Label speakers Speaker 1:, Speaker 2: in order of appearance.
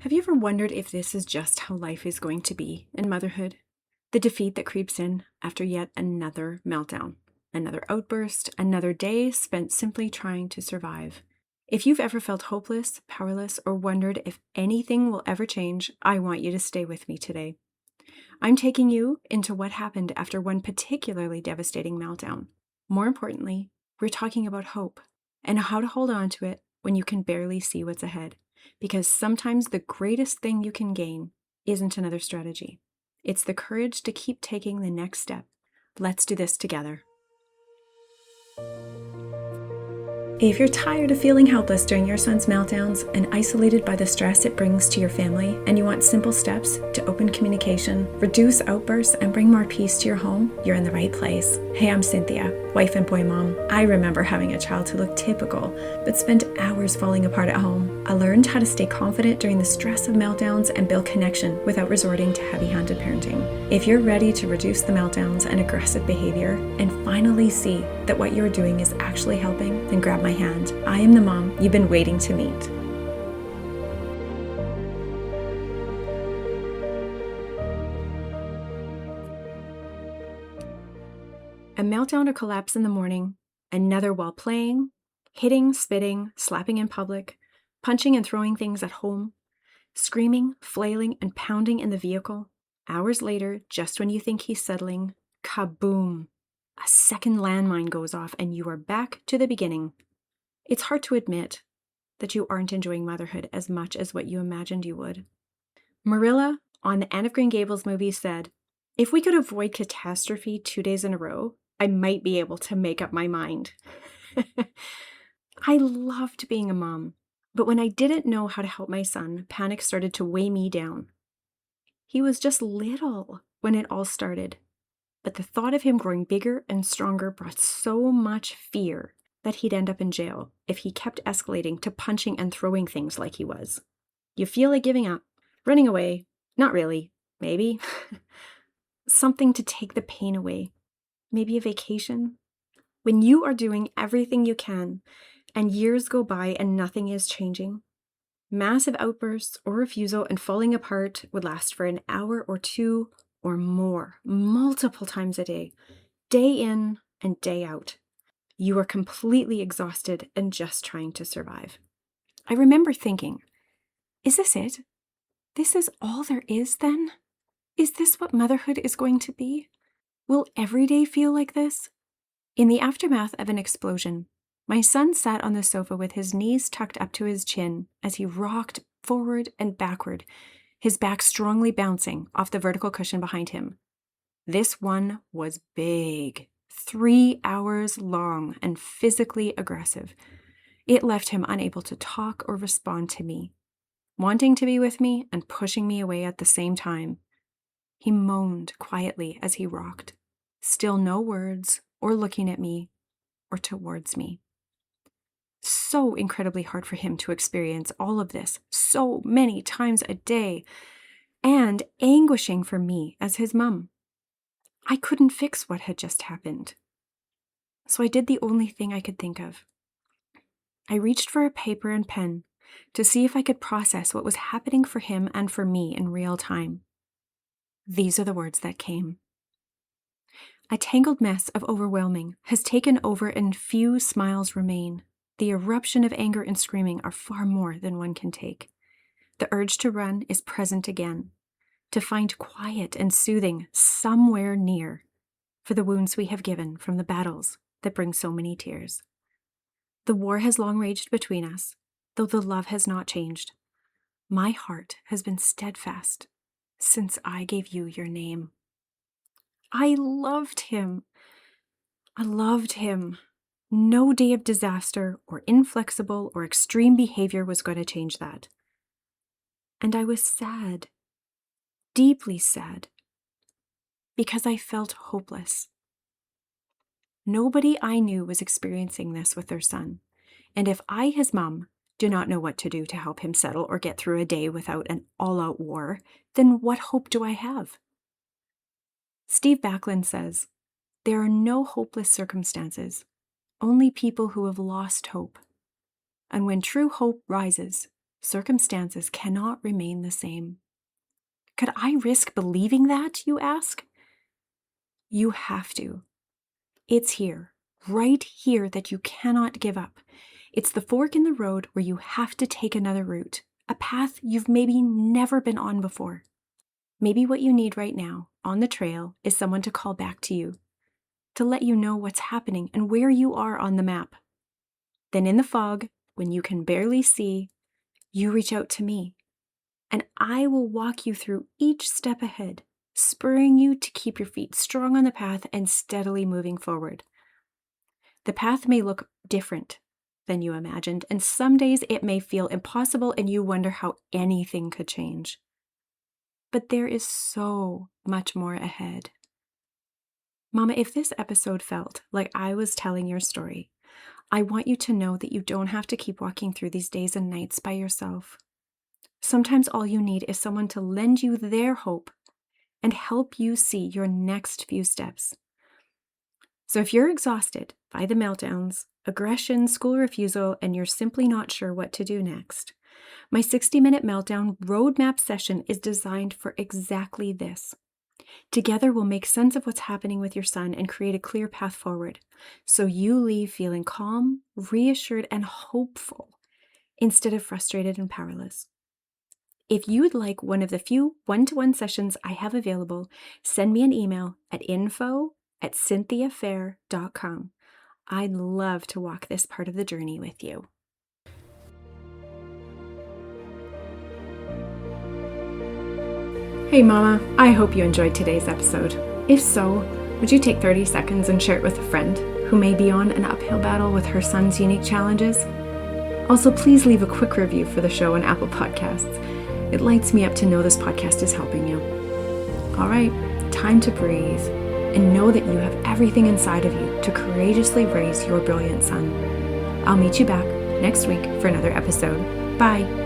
Speaker 1: Have you ever wondered if this is just how life is going to be in motherhood? The defeat that creeps in after yet another meltdown, another outburst, another day spent simply trying to survive. If you've ever felt hopeless, powerless, or wondered if anything will ever change, I want you to stay with me today. I'm taking you into what happened after one particularly devastating meltdown. More importantly, we're talking about hope and how to hold on to it when you can barely see what's ahead. Because sometimes the greatest thing you can gain isn't another strategy. It's the courage to keep taking the next step. Let's do this together. If you're tired of feeling helpless during your son's meltdowns and isolated by the stress it brings to your family, and you want simple steps to open communication, reduce outbursts, and bring more peace to your home, you're in the right place. Hey, I'm Cynthia, wife and boy mom. I remember having a child who looked typical, but spent hours falling apart at home. I learned how to stay confident during the stress of meltdowns and build connection without resorting to heavy-handed parenting. If you're ready to reduce the meltdowns and aggressive behavior and finally see that what you're doing is actually helping, then grab my hand. I am the mom you've been waiting to meet. A meltdown or collapse in the morning, another while playing, hitting, spitting, slapping in public, punching and throwing things at home, screaming, flailing, and pounding in the vehicle. Hours later, just when you think he's settling, kaboom! A second landmine goes off and you are back to the beginning. It's hard to admit that you aren't enjoying motherhood as much as what you imagined you would. Marilla on the Anne of Green Gables movie said, "If we could avoid catastrophe 2 days in a row, I might be able to make up my mind." I loved being a mom, but when I didn't know how to help my son, panic started to weigh me down. He was just little when it all started, but the thought of him growing bigger and stronger brought so much fear that he'd end up in jail if he kept escalating to punching and throwing things like he was. You feel like giving up, running away. Not really, maybe. Something to take the pain away. Maybe a vacation. When you are doing everything you can and years go by and nothing is changing, massive outbursts or refusal and falling apart would last for an hour or two or more, multiple times a day, day in and day out. You are completely exhausted and just trying to survive. I remember thinking, is this it? This is all there is then? Is this what motherhood is going to be? Will every day feel like this? In the aftermath of an explosion, my son sat on the sofa with his knees tucked up to his chin as he rocked forward and backward, his back strongly bouncing off the vertical cushion behind him. This one was big. 3 hours long and physically aggressive. It left him unable to talk or respond to me, wanting to be with me and pushing me away at the same time. He moaned quietly as he rocked, still no words or looking at me or towards me. So incredibly hard for him to experience all of this so many times a day, and anguishing for me as his mom. I couldn't fix what had just happened. So I did the only thing I could think of. I reached for a paper and pen to see if I could process what was happening for him and for me in real time. These are the words that came. A tangled mess of overwhelming has taken over and few smiles remain. The eruption of anger and screaming are far more than one can take. The urge to run is present again, to find quiet and soothing somewhere near for the wounds we have given from the battles that bring so many tears. The war has long raged between us, though the love has not changed. My heart has been steadfast since I gave you your name. I loved him. I loved him. No day of disaster or inflexible or extreme behavior was going to change that. And I was sad. Deeply sad, because I felt hopeless. Nobody I knew was experiencing this with their son, and if I, his mom, do not know what to do to help him settle or get through a day without an all-out war, then what hope do I have? Steve Backlund says, "There are no hopeless circumstances, only people who have lost hope. And when true hope rises, Circumstances cannot remain the same. Could I risk believing that, you ask? You have to. It's here, right here, that you cannot give up. It's the fork in the road where you have to take another route, a path you've maybe never been on before. Maybe what you need right now on the trail is someone to call back to you, to let you know what's happening and where you are on the map. Then in the fog, when you can barely see, you reach out to me, and I will walk you through each step ahead, spurring you to keep your feet strong on the path and steadily moving forward. The path may look different than you imagined, and some days it may feel impossible and you wonder how anything could change. But there is so much more ahead. Mama, if this episode felt like I was telling your story, I want you to know that you don't have to keep walking through these days and nights by yourself. Sometimes all you need is someone to lend you their hope and help you see your next few steps. So if you're exhausted by the meltdowns, aggression, school refusal, and you're simply not sure what to do next, my 60-minute meltdown roadmap session is designed for exactly this. Together, we'll make sense of what's happening with your son and create a clear path forward, so you leave feeling calm, reassured, and hopeful instead of frustrated and powerless. If you would like one of the few one-to-one sessions I have available, send me an email at info@cynthiafair.com. I'd love to walk this part of the journey with you. Hey Mama, I hope you enjoyed today's episode. If so, would you take 30 seconds and share it with a friend who may be on an uphill battle with her son's unique challenges? Also, please leave a quick review for the show on Apple Podcasts. It lights me up to know this podcast is helping you. All right, time to breathe and know that you have everything inside of you to courageously raise your brilliant son. I'll meet you back next week for another episode. Bye.